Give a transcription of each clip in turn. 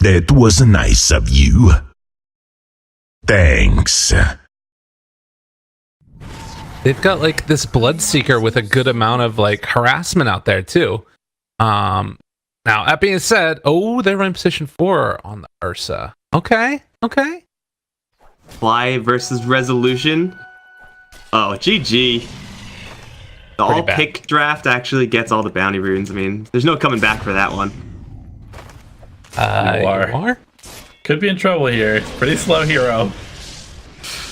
That was nice of you. Thanks. They've got like this Bloodseeker with a good amount of like harassment out there too. Now that being said, oh, they're in position 4 on the Ursa. Okay. Fly versus Resolution. Oh, GG. The all pick draft actually gets all the bounty runes. I mean, there's no coming back for that one. You are? Could be in trouble here. Pretty slow hero.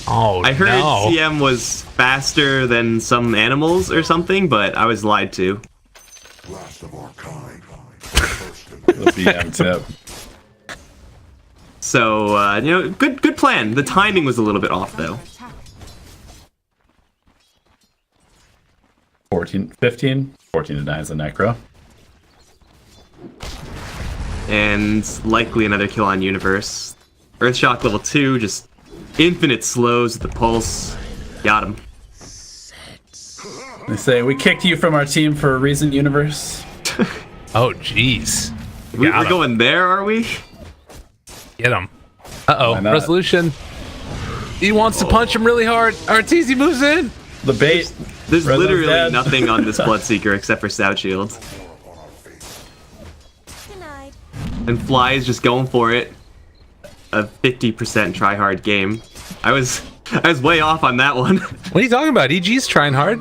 Oh, I heard no. CM was faster than some animals or something, but I was lied to. Last of our kind. The BM tip. So, you know, good plan. The timing was a little bit off, though. 14 to 9 is the Necro. And likely another kill on Universe. Earthshock level 2, just infinite slows with the pulse. Got him. They say, we kicked you from our team for a reason, Universe. Oh, jeez. We're going there, are we? Get him. Uh-oh, Resolution. He wants to punch him really hard. Arteezy moves in. The bait. There's literally nothing on this Bloodseeker except for Stout Shield. And Fly is just going for it. A 50% try-hard game. I was way off on that one. What are you talking about? EG's trying hard.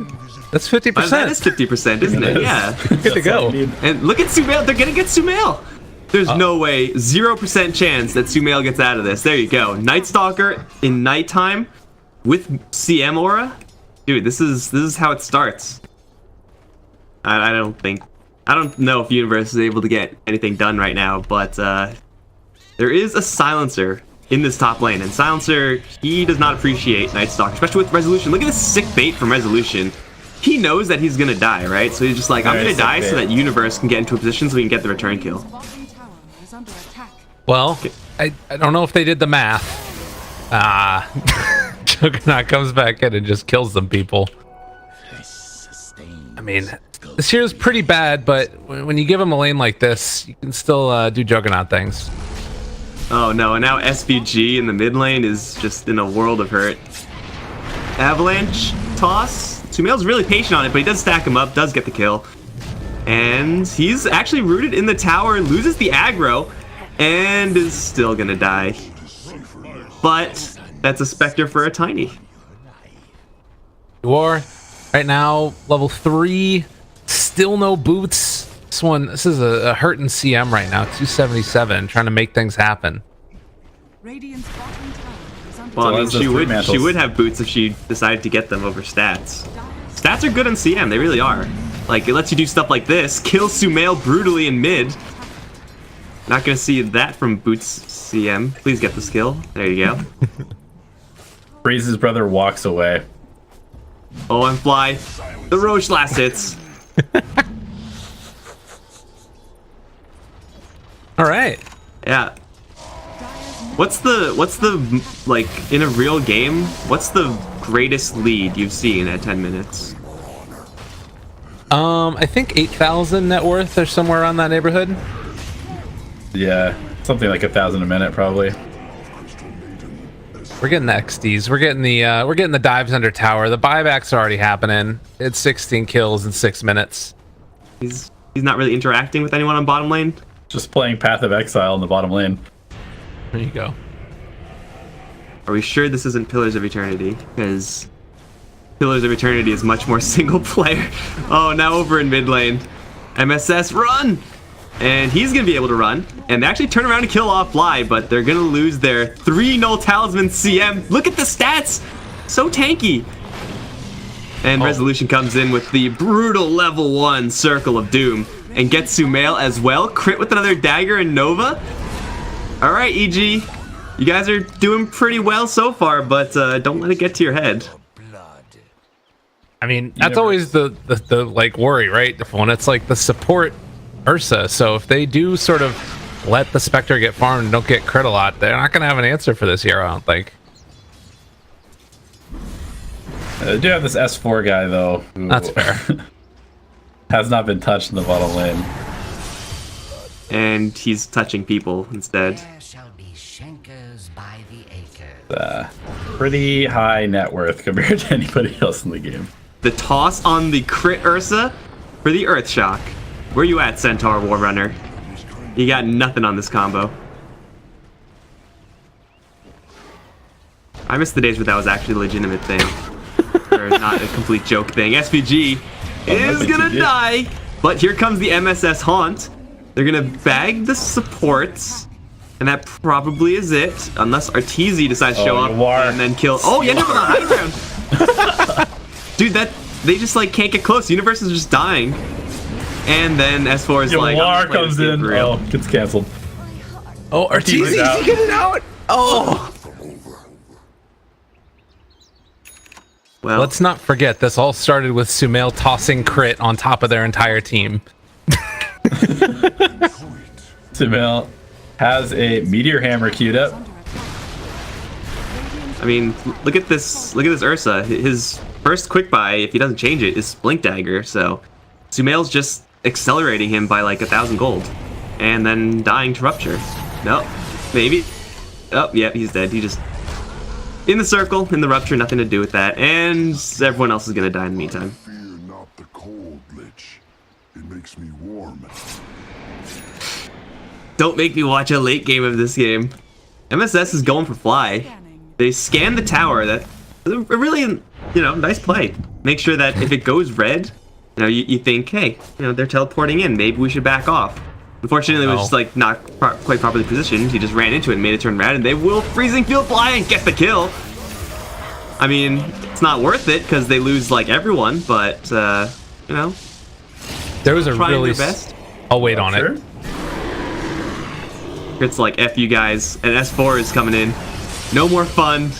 That's 50%. That is 50%, isn't it? Yeah. Good to go. And look at Sumail. They're gonna get Sumail. There's no way. 0% chance that Sumail gets out of this. There you go. Night Stalker in nighttime with CM aura. Dude, this is how it starts. I don't know if Universe is able to get anything done right now, but there is a Silencer in this top lane, and Silencer, he does not appreciate Night Stalker, especially with Resolution. Look at this sick bait from Resolution. He knows that he's gonna die, right? So he's just like, I'm gonna die so that Universe can get into a position so we can get the return kill. Well, I don't know if they did the math. Juggernaut comes back in and just kills them people. I mean, this hero's pretty bad, but when you give him a lane like this, you can still do Juggernaut things. Oh no, and now SVG in the mid lane is just in a world of hurt. Avalanche toss. Sumail's really patient on it, but he does stack him up, does get the kill. And he's actually rooted in the tower, loses the aggro, and is still gonna die. But that's a Spectre for a Tiny. War right now, level 3, still no boots. This is a hurting CM right now, 277, trying to make things happen. Well, I mean, she would have boots if she decided to get them over stats. Stats are good on CM, they really are. Like, it lets you do stuff like this, kill Sumail brutally in mid. Not gonna see that from Boots CM. Please get the skill. There you go. Breeze's brother walks away. Oh, and Fly. The Roche last hits. All right. Yeah. What's the like in a real game? What's the greatest lead you've seen at 10 minutes? I think 8,000 net worth or somewhere around that neighborhood. Yeah, something like 1,000 a minute probably. We're getting the XDs. We're getting the dives under tower. The buybacks are already happening. It's 16 kills in 6 minutes. He's not really interacting with anyone on bottom lane. Just playing Path of Exile in the bottom lane. There you go. Are we sure this isn't Pillars of Eternity? Because Pillars of Eternity is much more single player. Oh, now over in mid lane. MSS, run! And he's going to be able to run. And they actually turn around and kill off Fly, but they're going to lose their 3 null talisman CM. Look at the stats! So tanky. And Resolution comes in with the brutal level 1 Circle of Doom. And gets Sumail as well. Crit with another dagger and Nova. Alright, EG. You guys are doing pretty well so far, but don't let it get to your head. I mean, that's always the like worry, right? When it's like the support Ursa. So if they do sort of let the Spectre get farmed and don't get crit a lot, they're not going to have an answer for this hero, I don't think. They do have this S4 guy, though. Who That's fair. has not been touched in the bottom lane. and he's touching people instead. There shall be shankers by the acre. Pretty high net worth compared to anybody else in the game. The toss on the crit Ursa for the Earth Shock. Where you at, Centaur Warrunner? You got nothing on this combo. I miss the days where that was actually a legitimate thing. Or not a complete joke thing. SVG is gonna die, but here comes the MSS Haunt. They're gonna bag the supports, and that probably is it, unless Arteezy decides to show up and then kill. Oh, you ended up on the high ground. Dude, they just like can't get close. Universe is just dying, and then S4 is like, War comes in. Oh, gets canceled. Oh, Arteezy, get it out. Oh. Well, let's not forget, this all started with Sumail tossing crit on top of their entire team. Sumail has a meteor hammer queued up. I mean, look at this Ursa. His first quick buy, if he doesn't change it, is Blink Dagger. So Sumail's just accelerating him by like 1,000 gold, and then dying to Rupture. No, maybe. Oh, yeah, he's dead. He just in the circle, in the Rupture, nothing to do with that, and everyone else is gonna die in the meantime. Fear not the cold, Lich. It makes me warm. Don't make me watch a late game of this game. MSS is going for fly. They scan the tower. That's a really, nice play. Make sure that if it goes red, you think, hey, they're teleporting in. Maybe we should back off. Unfortunately, it was just like not quite properly positioned. He just ran into it and made it turn red, and they will freezing field fly and get the kill. I mean, it's not worth it because they lose like everyone, but there was a trying really their best. I'll wait on it. It's like F you guys, and S4 is coming in. No more fun.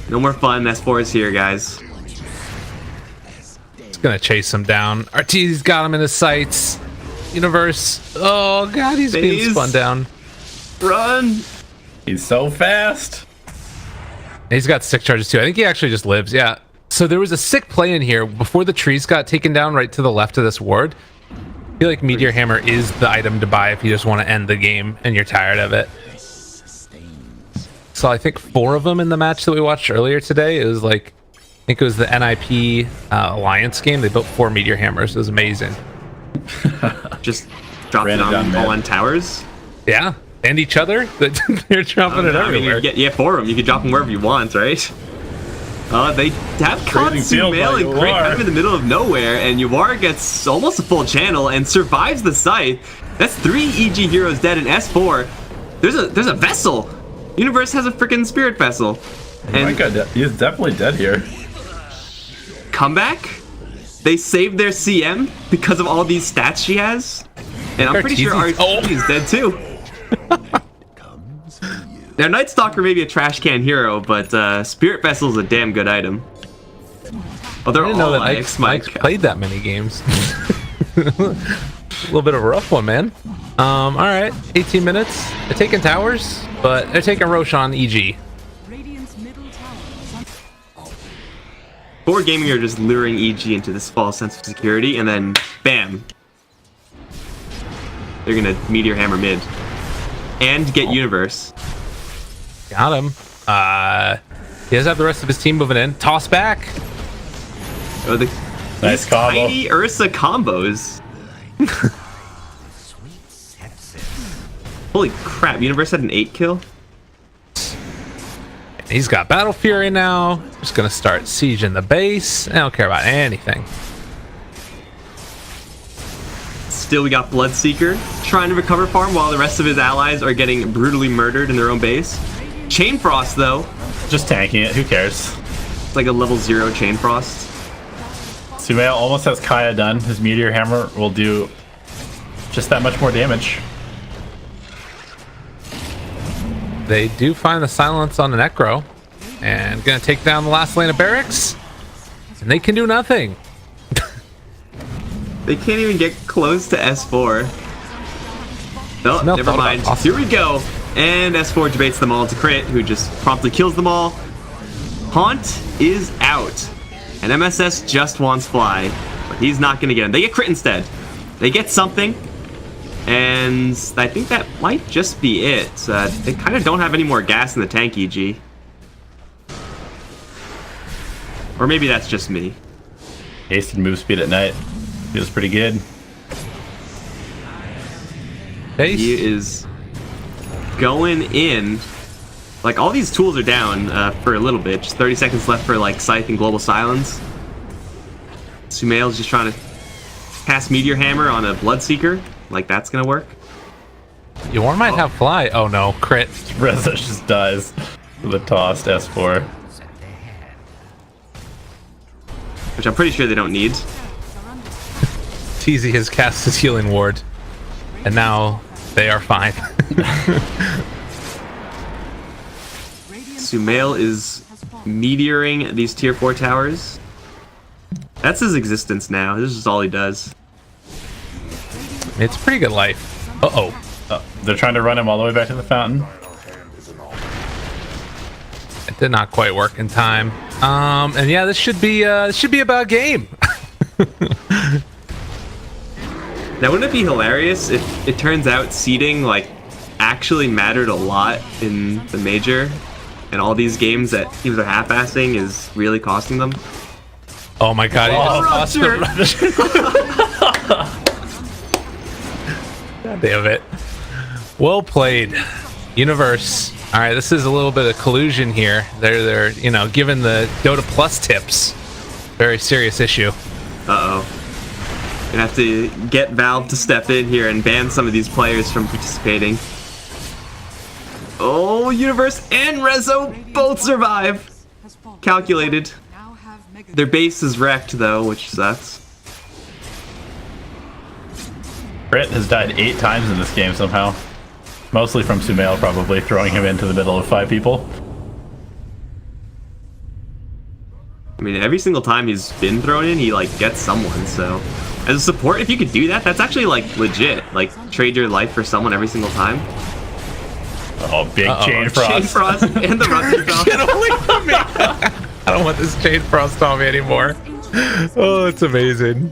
No more fun. S4 is here, guys. It's gonna chase him down. Arteezy's got him in his sights. Universe. Oh god, he's being spun down. Run! He's so fast. And he's got sick charges too. I think he actually just lives. Yeah. So there was a sick play in here before the trees got taken down right to the left of this ward. I feel like Meteor Hammer is the item to buy if you just want to end the game and you're tired of it. So I think 4 of them in the match that we watched earlier today. It was like, I think it was the NIP Alliance game. They built 4 Meteor Hammers. It was amazing. Just dropped it on towers. Yeah, and each other. They're dropping it everywhere. I mean, 4 of them. You can drop them wherever you want, right? They have caught Sumail and Crit kind of in the middle of nowhere, and Yawar gets almost a full channel and survives the scythe. That's 3 EG heroes dead in S4. There's a vessel. Universe has a freaking spirit vessel. And my god, he is definitely dead here. Comeback? They saved their CM because of all these stats she has, and I'm pretty sure RT is dead too. Now, Night Stalker may be a trash can hero, but Spirit Vessel is a damn good item. Oh, they're I didn't know that Mike's played that many games. A little bit of a rough one, man. All right, 18 minutes. They're taking towers, but they're taking Roshan EG. Board Gaming are just luring EG into this false sense of security, and then bam, they're gonna Meteor Hammer mid and get Universe. Got him. He does have the rest of his team moving in. Toss back. Oh, nice combo. Tiny Ursa combos. Holy crap! Universe had an 8 kill. He's got Battle Fury now. Just gonna start sieging the base. I don't care about anything. Still, we got Bloodseeker trying to recover farm while the rest of his allies are getting brutally murdered in their own base. Chain Frost, though. Just tanking it. Who cares? It's like a level 0 Chain Frost. Sumail almost has Kaya done. His Meteor Hammer will do just that much more damage. They do find the silence on the Necro and gonna take down the last lane of barracks, and they can do nothing. They can't even get close to S4. No, never mind. Here we go. And S4 debates them all to Crit, who just promptly kills them all. Haunt is out. And MSS just wants Fly, but he's not gonna get him. They get Crit instead. They get something. And I think that might just be it. They kind of don't have any more gas in the tank, EG. Or maybe that's just me. Hasted move speed at night. Feels pretty good. He is going in. Like, all these tools are down for a little bit. Just 30 seconds left for, like, Scythe and Global Silence. Sumail's just trying to cast Meteor Hammer on a Bloodseeker. Like, that's gonna work. Yorn might have fly. Oh no, crit. Reza just dies with a tossed S4. Which I'm pretty sure they don't need. TZ has cast his healing ward. And now they are fine. Sumail is meteoring these tier 4 towers. That's his existence now. This is all he does. It's pretty good life. Uh-oh. They're trying to run him all the way back to the fountain. It did not quite work in time. And yeah, this should be about game. Now, wouldn't it be hilarious if it turns out seeding, like, actually mattered a lot in the major, and all these games that teams are half-assing is really costing them? Oh my god, he just lost the God damn it. Well played. Universe. Alright, this is a little bit of collusion here. They're you know, given the Dota Plus tips. Very serious issue. Uh-oh. Gonna have to get Valve to step in here and ban some of these players from participating. Oh, Universe and Rezo both survive. Calculated. Their base is wrecked, though, which sucks. Brit has died 8 times in this game somehow. Mostly from Sumail, probably, throwing him into the middle of 5 people. I mean, every single time he's been thrown in, he, like, gets someone, so... As a support, if you could do that, that's actually, like, legit. Like, trade your life for someone every single time. Oh, big Chain Frost. Chain Frost and the Rusty Frost. Get away from me! I don't want this Chain Frost on me anymore. Oh, it's amazing.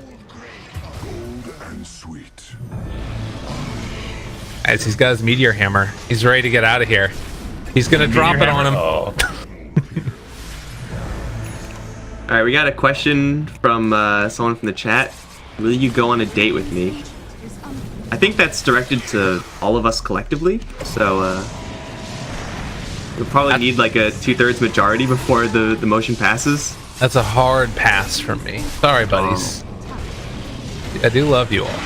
As he's got his Meteor Hammer. He's ready to get out of here. He's gonna drop it on him. Oh. Alright, we got a question from someone from the chat. Will you go on a date with me? I think that's directed to all of us collectively, so we'll probably need like a 2/3 majority before the motion passes. That's a hard pass from me. Sorry, buddies. I do love you all.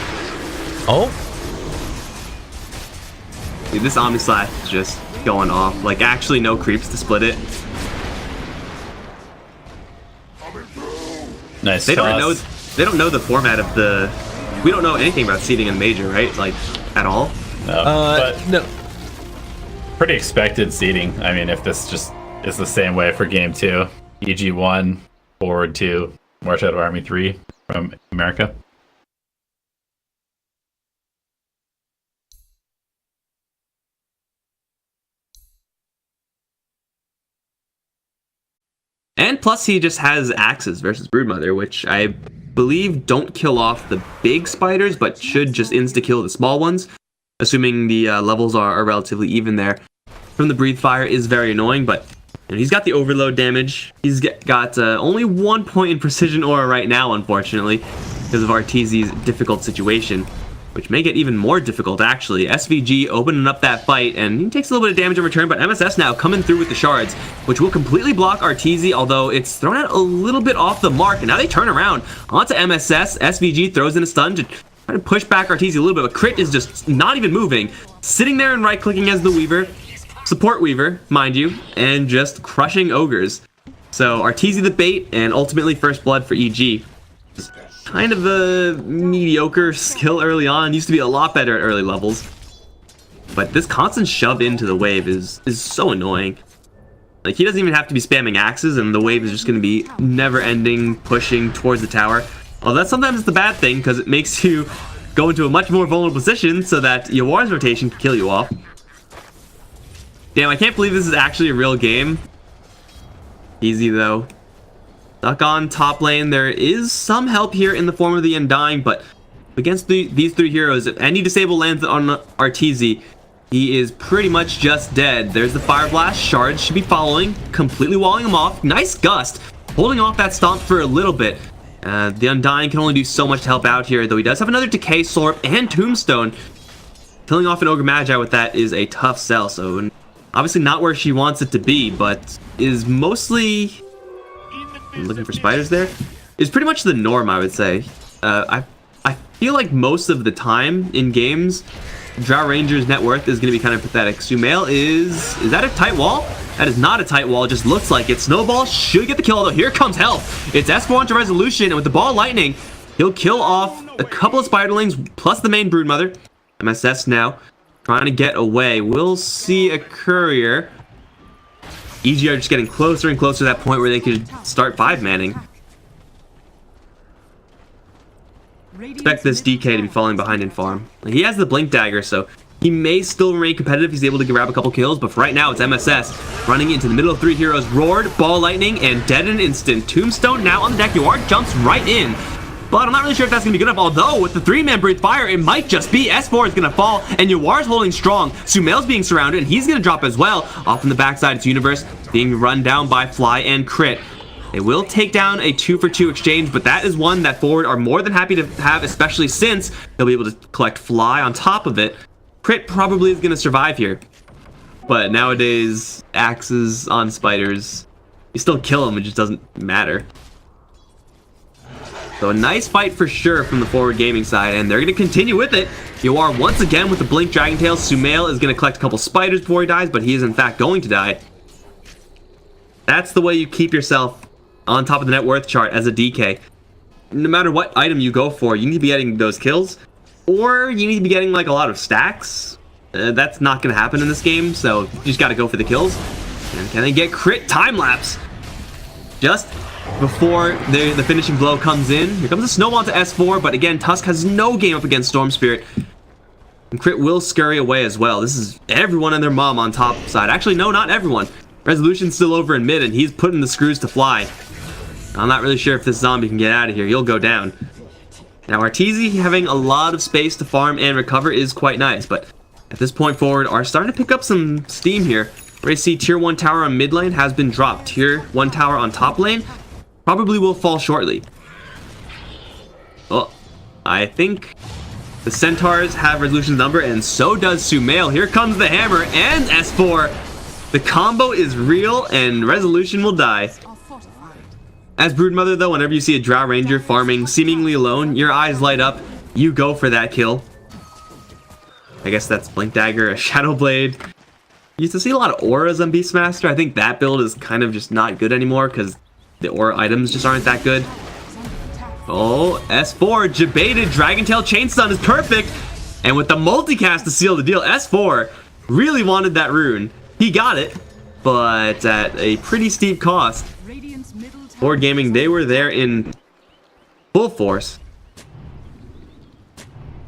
Oh? Dude, this Omni Slash is just going off. Like, actually no creeps to split it. Nice. They don't know the format of the... We don't know anything about seeding in Major, right? Like, at all? No, but no. Pretty expected seeding. I mean, if this just is the same way for Game 2. EG1, Forward 2, March Out of Army 3 from America. And plus he just has axes versus Broodmother, which I believe don't kill off the big spiders, but should just insta-kill the small ones, assuming the levels are relatively even there. From the Breathe Fire is very annoying, but you know, he's got the overload damage. He's got only 1 point in Precision Aura right now, unfortunately, because of RTZ's difficult situation, which may get even more difficult, actually. SVG opening up that fight, and he takes a little bit of damage in return, but MSS now coming through with the shards, which will completely block RTZ, although it's thrown out a little bit off the mark, and now they turn around onto MSS. SVG throws in a stun to try to push back RTZ a little bit, but Crit is just not even moving, sitting there and right-clicking as the Weaver, support Weaver, mind you, and just crushing Ogres. So RTZ the bait, and ultimately first blood for EG. Kind of a mediocre skill early on. Used to be a lot better at early levels. But this constant shove into the wave is so annoying. Like, he doesn't even have to be spamming axes, and the wave is just going to be never-ending, pushing towards the tower. Although that sometimes it's the bad thing, because it makes you go into a much more vulnerable position so that Yawar's rotation can kill you off. Damn, I can't believe this is actually a real game. Easy, though. Stuck on top lane. There is some help here in the form of the Undying, but against these three heroes, if any disable lands on Arteezy, he is pretty much just dead. There's the Fire Blast. Shards should be following, completely walling him off. Nice Gust, holding off that Stomp for a little bit. The Undying can only do so much to help out here, though he does have another Decay, Slurp, and Tombstone. Killing off an Ogre Magi with that is a tough sell, so obviously not where she wants it to be, but is mostly... I'm looking for spiders there. Is pretty much the norm, I would say. I feel like most of the time in games, Drow Ranger's net worth is going to be kind of pathetic. Sumail is that a tight wall? That is not a tight wall, it just looks like it. Snowball should get the kill, although here comes Health. It's S4 onto Resolution, and with the Ball Lightning, he'll kill off a couple of Spiderlings, plus the main Broodmother. MSS now, trying to get away. We'll see a Courier. EG are just getting closer and closer to that point where they could start 5-manning. Expect this DK to be falling behind in farm. He has the Blink Dagger, so he may still remain competitive. He's able to grab a couple kills, but for right now, it's MSS running into the middle of three heroes. Roared, Ball Lightning, and dead in an instant. Tombstone now on the deck. Yawar jumps right in, but I'm not really sure if that's going to be good enough. Although, with the 3-man Breathe Fire, it might just be. S4 is going to fall, and Yawar's holding strong. Sumail's being surrounded, and he's going to drop as well. Off in the backside, it's Universe being run down by Fly and Crit. They will take down a 2-for-2 exchange, but that is one that Forward are more than happy to have, especially since they'll be able to collect Fly on top of it. Crit probably is going to survive here, but nowadays, axes on spiders, you still kill them, it just doesn't matter. So a nice fight for sure from the Forward Gaming side, and they're going to continue with it. Yawar once again with the Blink Dragon Tail. Sumail is going to collect a couple spiders before he dies, but he is in fact going to die. That's the way you keep yourself on top of the net worth chart as a DK. No matter what item you go for, you need to be getting those kills, or you need to be getting like a lot of stacks. That's not going to happen in this game, so you just got to go for the kills. And can they get Crit time lapse just before the finishing blow comes in? Here comes a snowball to S4, but again, Tusk has no game up against Storm Spirit. And Crit will scurry away as well. This is everyone and their mom on top side. Actually, no, not everyone. Resolution's still over in mid, and he's putting the screws to Fly. I'm not really sure if this zombie can get out of here. He'll go down. Now, Arteezy having a lot of space to farm and recover is quite nice, but at this point Forward are starting to pick up some steam here. We see tier 1 tower on mid lane has been dropped. Tier 1 tower on top lane probably will fall shortly. Well, I think the Centaurs have Resolution's number, and so does Sumail. Here comes the hammer and S4. The combo is real, and Resolution will die. As Broodmother, though, whenever you see a Drow Ranger farming seemingly alone, your eyes light up. You go for that kill. I guess that's Blink Dagger, a Shadow Blade. You used to see a lot of auras on Beastmaster. I think that build is kind of just not good anymore because the aura items just aren't that good. Oh, S4, Jebaited Dragon Tail Chainstun is perfect. And with the multicast to seal the deal, S4 really wanted that rune. He got it, but at a pretty steep cost. Forward Gaming, they were there in full force.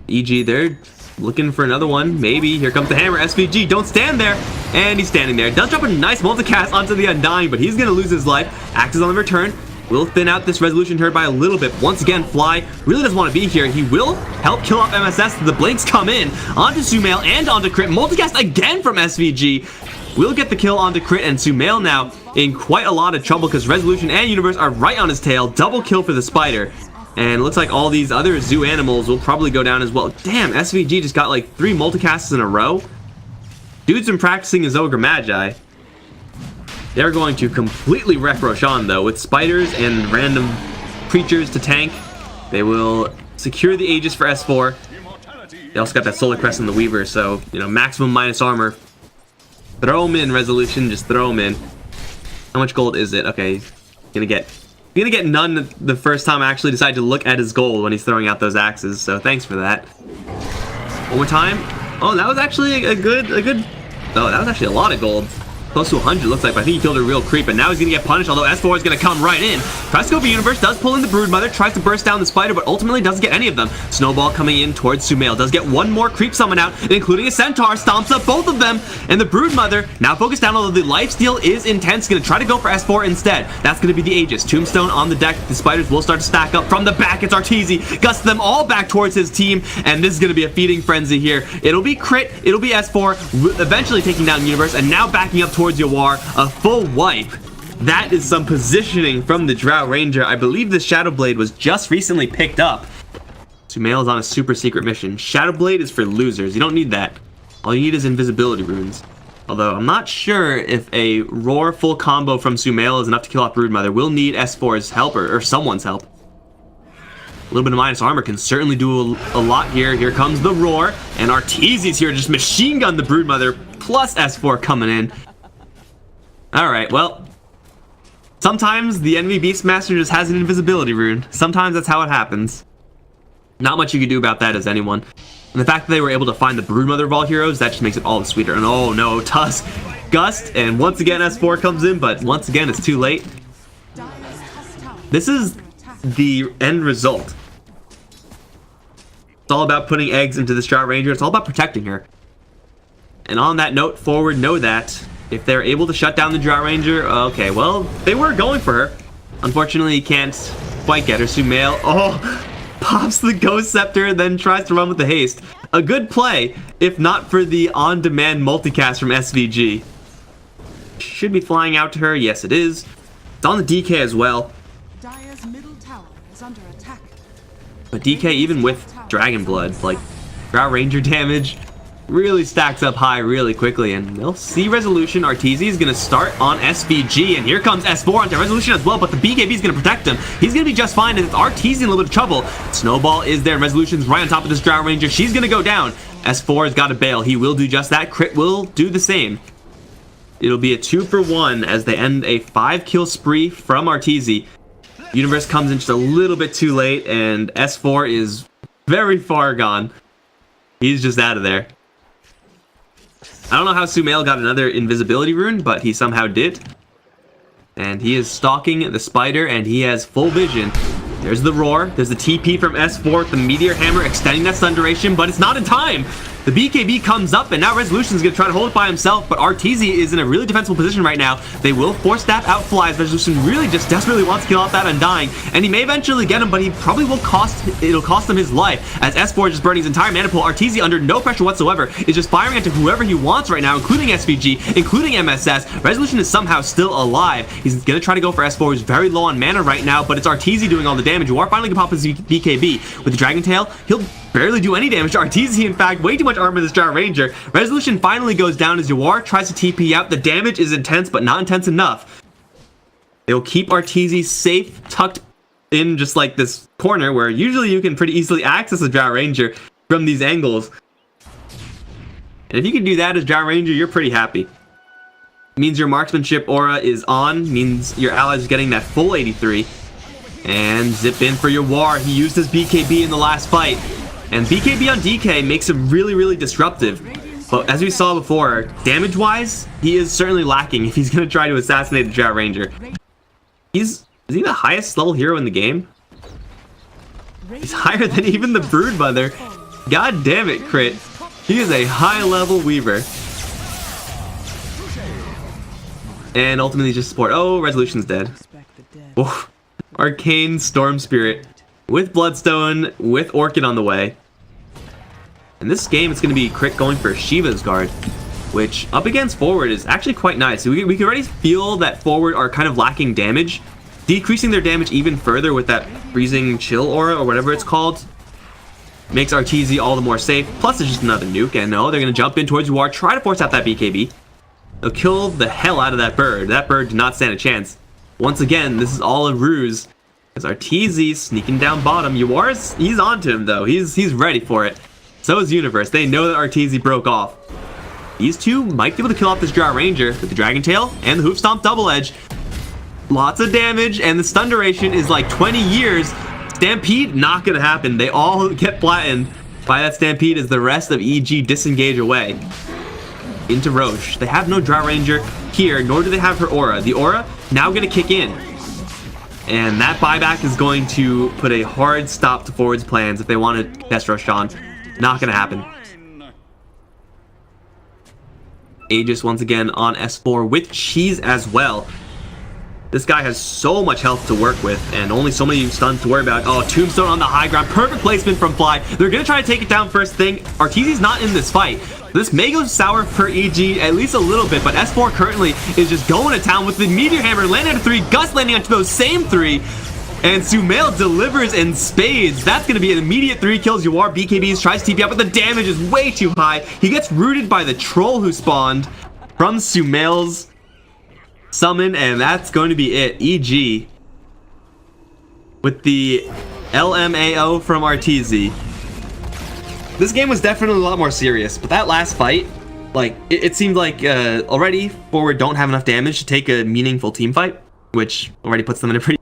EG, they're looking for another one. Maybe. Here comes the hammer. SVG, don't stand there. And he's standing there. Does drop a nice multicast onto the Undying, but he's going to lose his life. Axe is on the return. Will thin out this Resolution herd by a little bit. Once again, Fly really doesn't want to be here. He will help kill off MSS. The blinks come in onto Sumail and onto Crit. Multicast again from SVG. Will get the kill onto Crit, and Sumail now in quite a lot of trouble because Resolution and Universe are right on his tail. Double kill for the Spider. And it looks like all these other zoo animals will probably go down as well. Damn, SVG just got like 3 multicasts in a row. Dude's been practicing his Ogre Magi. They're going to completely wreck Roshan, though, with spiders and random creatures to tank. They will secure the Aegis for S4. They also got that Solar Crest in the Weaver, so, you know, maximum minus armor. Throw him in, Resolution, just throw him in. How much gold is it? Okay, gonna get none the first time I actually decide to look at his gold when he's throwing out those axes, so thanks for that. One more time. Oh, that was actually a good, oh, that was actually a lot of gold. Close to 100 looks like, but I think he killed a real creep, and now he's gonna get punished, although S4 is gonna come right in. Tries to go for Universe, does pull in the Broodmother, tries to burst down the spider, but ultimately doesn't get any of them. Snowball coming in towards Sumail, does get one more creep summon out, including a Centaur, stomps up both of them, and the Broodmother now focused down, although the lifesteal is intense, gonna try to go for S4 instead. That's gonna be the Aegis. Tombstone on the deck, the spiders will start to stack up from the back. It's Arteezy, gusts them all back towards his team, and this is gonna be a feeding frenzy here. It'll be crit, it'll be S4, eventually taking down Universe, and now backing up towards Yawar. A full wipe. That is some positioning from the Drow Ranger. I believe the Shadow Blade was just recently picked up. Sumail is on a super secret mission. Shadow Blade is for losers. You don't need that. All you need is invisibility runes. Although I'm not sure if a Roar full combo from Sumail is enough to kill off Broodmother. We'll need S4's help or someone's help. A little bit of minus armor can certainly do a lot here. Here comes the Roar, and Arteezy's here to just machine gun the Broodmother, plus S4 coming in. Alright, well, sometimes the enemy Beastmaster just has an invisibility rune. Sometimes that's how it happens. Not much you can do about that as anyone. And the fact that they were able to find the Broodmother of all heroes, that just makes it all the sweeter. And oh no, Tusk, Gust, and once again S4 comes in, but once again it's too late. This is the end result. It's all about putting eggs into the Drow Ranger. It's all about protecting her. And on that note, Forward know that if they're able to shut down the Drow Ranger, okay, well, they were going for her. Unfortunately, he can't quite get her. Sumail, pops the Ghost Scepter and then tries to run with the haste. A good play, if not for the on-demand multicast from SVG. Should be flying out to her. Yes, it is. It's on the DK as well. Dire's middle tower is under attack. But DK, even with Dragon Blood, like, Drow Ranger damage really stacks up high really quickly, and they'll see Resolution. Arteezy is going to start on SVG, and here comes S4 onto Resolution as well, but the BKB is going to protect him. He's going to be just fine, and it's Arteezy in a little bit of trouble. Snowball is there, and Resolution's right on top of this Drow Ranger. She's going to go down. S4 has got to bail. He will do just that. Crit will do the same. It'll be a 2-for-1 as they end a 5-kill spree from Arteezy. Universe comes in just a little bit too late, and S4 is very far gone. He's just out of there. I don't know how Sumail got another invisibility rune, but he somehow did. And he is stalking the spider, and he has full vision. There's the Roar. There's the TP from S4, the Meteor Hammer extending that stun duration, but it's not in time. The BKB comes up, and now Resolution is going to try to hold it by himself, but Arteezy is in a really defensible position right now. They will force that out flies. Resolution really just desperately wants to kill off that Undying, and he may eventually get him, but he probably will it'll cost him his life, as S4 is just burning his entire mana pool. Arteezy, under no pressure whatsoever, is just firing into whoever he wants right now, including SVG, including MSS. Resolution is somehow still alive. He's going to try to go for S4, who's very low on mana right now, but it's Arteezy doing all the damage. You are finally going to pop his BKB. With the Dragon Tail, he'll barely do any damage to Arteezy. In fact, way too much armor this Drow Ranger. Resolution finally goes down as Yawar tries to TP out. The damage is intense, but not intense enough. They'll keep Arteezy safe, tucked in just like this corner where usually you can pretty easily access a Drow Ranger from these angles. And if you can do that as Drow Ranger, you're pretty happy. It means your marksmanship aura is on, means your allies are getting that full 83. And zip in for Yawar. He used his BKB in the last fight. And BKB on DK makes him really, really disruptive. But as we saw before, damage-wise, he is certainly lacking if he's going to try to assassinate the Drow Ranger. Is he the highest level hero in the game? He's higher than even the Broodmother. God damn it, Crit. He is a high-level Weaver. And ultimately just support. Oh, Resolution's dead. Oh, Arcane Storm Spirit. With Bloodstone, with Orchid on the way. In this game, it's going to be Crit going for Shiva's Guard, which up against Forward is actually quite nice. We can already feel that Forward are kind of lacking damage, decreasing their damage even further with that Freezing Chill aura or whatever it's called. Makes Arteezy all the more safe. Plus, it's just another nuke, and no, they're going to jump in towards War, try to force out that BKB. They'll kill the hell out of that bird. That bird did not stand a chance. Once again, this is all a ruse. As Arteezy sneaking down bottom. Yawar's, he's onto him though. He's ready for it. So is Universe. They know that Arteezy broke off. These two might be able to kill off this Drow Ranger with the Dragon Tail and the Hoof Stomp Double Edge. Lots of damage, and the stun duration is like 20 years. Stampede, not gonna happen. They all get flattened by that Stampede as the rest of EG disengage away. into Roche. They have no Drought Ranger here, nor do they have her Aura. The Aura now going to kick in. And that buyback is going to put a hard stop to Forward's plans if they want to test rush on. Not going to happen. Aegis once again on S4 with Cheese as well. This guy has so much health to work with and only so many stuns to worry about. Oh, Tombstone on the high ground. Perfect placement from Fly. They're going to try to take it down first thing. Arteezy's not in this fight. This may go sour for EG at least a little bit, but S4 currently is just going to town with the Meteor Hammer landing at 3, Gus landing onto those same 3, and Sumail delivers in spades. That's going to be an immediate 3 kills. Yuar BKBs tries to TP out, but the damage is way too high. He gets rooted by the troll who spawned from Sumail's summon, and that's going to be it. EG with the LMAO from Arteezy. This game was definitely a lot more serious, but that last fight, like, it seemed like already Forward don't have enough damage to take a meaningful team fight, which already puts them in a pretty